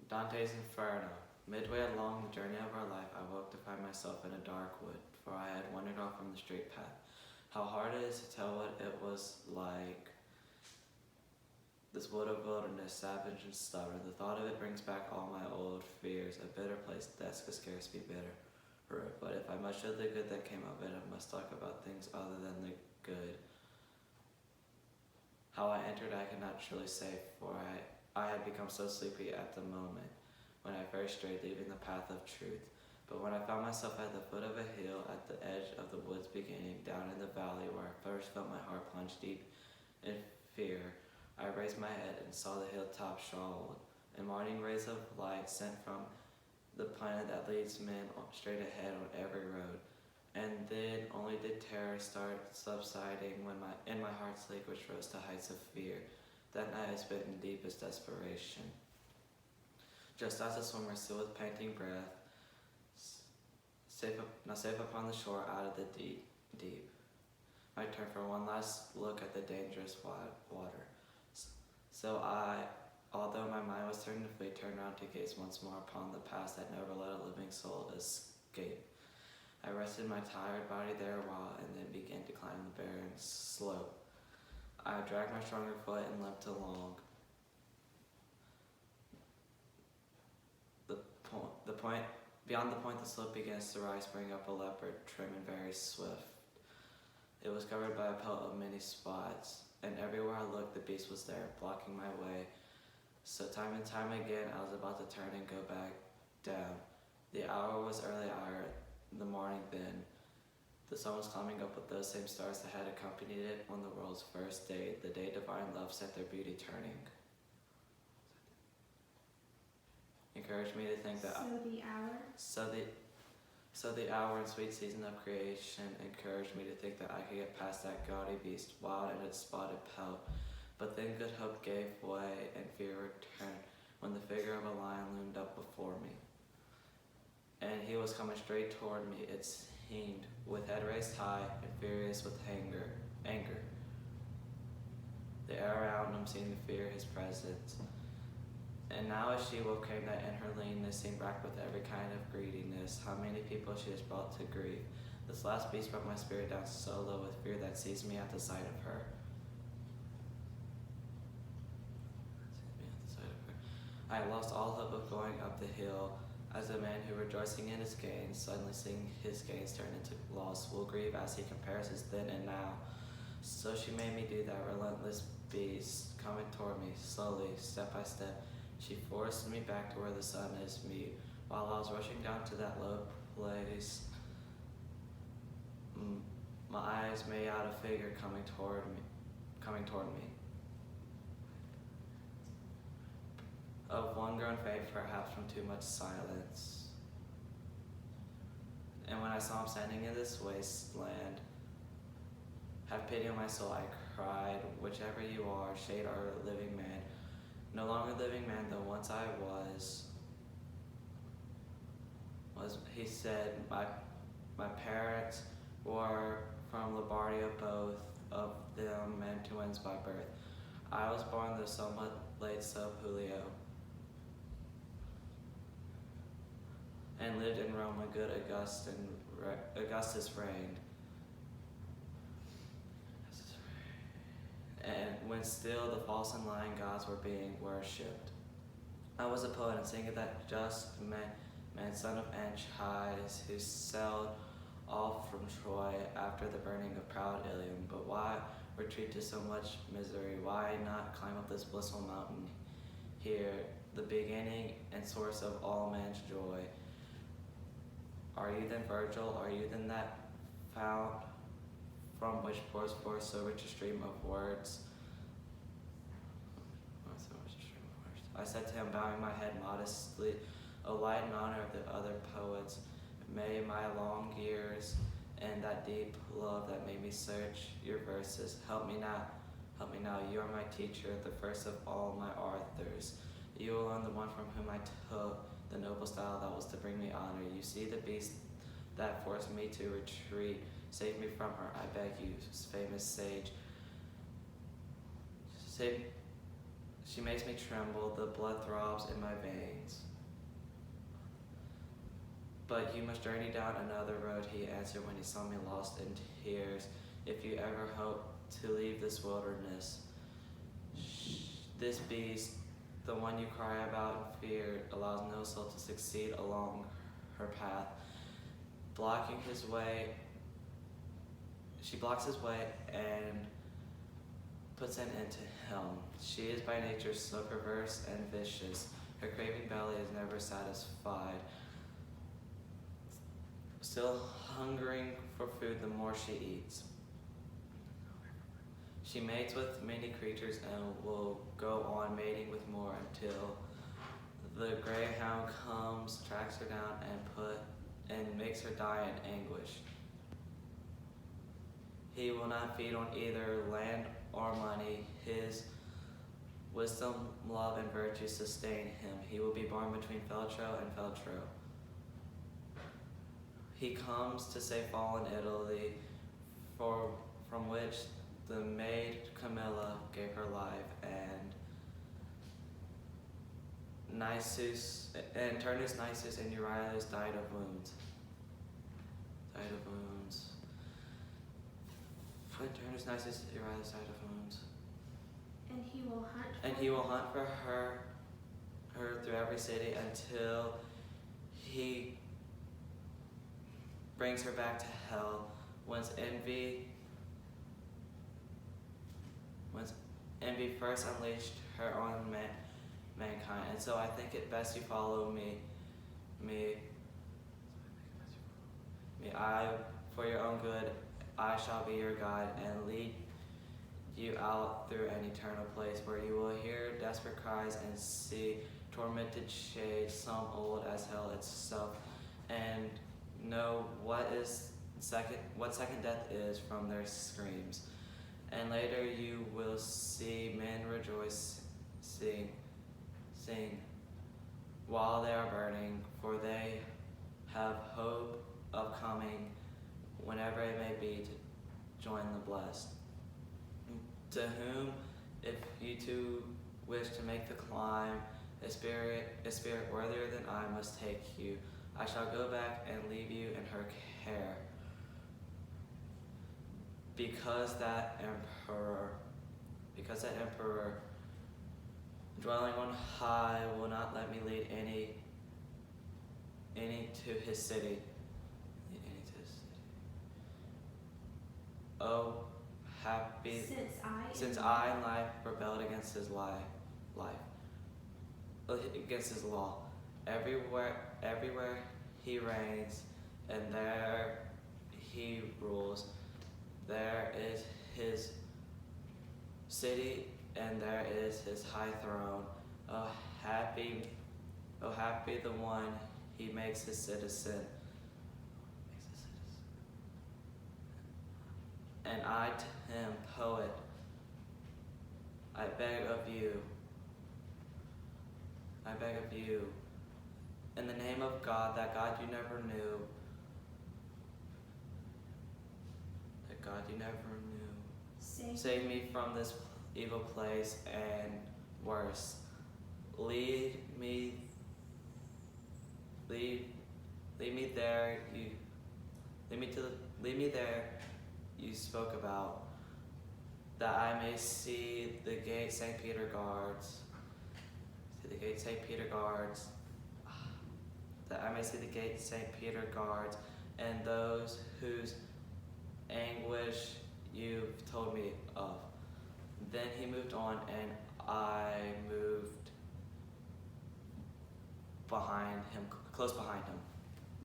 Dante's Inferno. Midway along the journey of our life, I woke to find myself in a dark wood, for I had wandered off from the straight path. How hard it is to tell what it was like. This wood of wilderness, savage and stubborn. The thought of it brings back all my old fears. A bitter place, death could scarce be bitter. But if I must show the good that came of it, I must talk about things other than the good. How I entered I cannot truly say, for I had become so sleepy at the moment when I first strayed, leaving the path of truth. But when I found myself at the foot of a hill, at the edge of the woods beginning, down in the valley where I first felt my heart plunge deep in fear, I raised my head and saw the hilltop shrouded in morning rays of light sent from the planet that leads men straight ahead on every road. And then only did terror start subsiding when in my heart's lake, which rose to heights of fear. That night I spent in deepest desperation. Just as a swimmer still with panting breath, safe upon the shore out of the deep. I turned for one last look at the dangerous water. So although my mind was turned to flee, turned around to gaze once more upon the past that never let a living soul escape. I rested my tired body there a while and then began to climb the barren slope. I dragged my stronger foot and limped along. Beyond the point, the slope begins to rise, bring up a leopard, trim and very swift. It was covered by a pelt of many spots, and everywhere I looked, the beast was there, blocking my way. So time and time again, I was about to turn and go back down. The hour was early hour, the morning then. The sun was climbing up with those same stars that had accompanied it on the world's first day, the day divine love set their beauty turning. Encouraged me to think that So the hour and sweet season of creation encouraged me to think that I could get past that gaudy beast, wild in its spotted pelt. But then good hope gave way and fear returned when the figure of a lion loomed up before me. And he was coming straight toward me, it seemed, with head raised high and furious with anger. The air around him seemed to fear his presence. And now as she woke came that in her leanness seemed racked with every kind of greediness. How many people she has brought to grief. This last beast brought my spirit down so low with fear that seized me at the sight of her. I had lost all hope of going up the hill, as a man who, rejoicing in his gains, suddenly seeing his gains turn into loss, will grieve as he compares his then and now. So she made me do that relentless beast, coming toward me, slowly, step by step. She forced me back to where the sun is mute, while I was rushing down to that low place. My eyes made out a figure coming toward me. Of one grown faint, perhaps from too much silence. And when I saw him standing in this wasteland, have pity on my soul, I cried, whichever you are, shade or living man. No longer living man, though once I was he said, my parents were from Labardia, both of them men twins by birth. I was born though somewhat late sub Julio, and lived in Rome when good Augustus reigned. And when still the false and lying gods were being worshipped. I was a poet and singing that just man, son of Anchises, who sailed off from Troy after the burning of proud Ilium. But why retreat to so much misery? Why not climb up this blissful mountain here, the beginning and source of all man's joy? Are you then Virgil? Are you then that fount from which pours forth so rich a stream of words? I said to him, bowing my head modestly, O light and honor of the other poets, may my long years and that deep love that made me search your verses, help me now, you are my teacher, the first of all my authors. You alone, the one from whom I took the noble style that was to bring me honor. You see the beast that forced me to retreat. Save me from her, I beg you, famous sage. She makes me tremble, the blood throbs in my veins. But you must journey down another road, he answered when he saw me lost in tears. If you ever hope to leave this wilderness, this beast, the one you cry about in fear, allows no soul to succeed along her path. Blocking his way, she blocks his way and puts an end to him. She is by nature so perverse and vicious. Her craving belly is never satisfied. Still hungering for food the more she eats. She mates with many creatures and will go on mating with more until the greyhound comes, tracks her down, and makes her die in anguish. He will not feed on either land or money. His wisdom, love, and virtue sustain him. He will be born between Feltro and Feltro. He comes to save fallen Italy, from which the maid Camilla gave her life, and Turnus, Nisus, and Euryalus died of wounds. When Turnus, Nisus, Euryalus died of wounds. And he will hunt for And he will hunt for her through every city until he brings her back to hell. Once envy first unleashed her on mankind. And so I think it best you follow me. I, for your own good, I shall be your guide and lead you out through an eternal place where you will hear desperate cries and see tormented shades, some old as hell itself, and know what second death is from their screams. And later you will see men rejoice, sing while they are burning, for they have hope of coming whenever it may be to join the blessed. To whom, if you too wish to make the climb, a spirit worthier than I must take you. I shall go back and leave you in her care. Because that emperor, dwelling on high, will not let me lead any to his city. Oh, happy since I in life rebelled against his against his law. Everywhere he reigns, and there he rules. There is his city, and there is his high throne. Oh happy the one he makes his citizen. And I to him, poet, I beg of you, in the name of God, that God you never knew, save me from this evil place and worse. Lead me there. Lead me there. You spoke about, that I may see the gate St. Peter guards. That I may see the gate St. Peter guards, and those whose anguish you've told me of. Then he moved on, and I moved behind him, close behind him.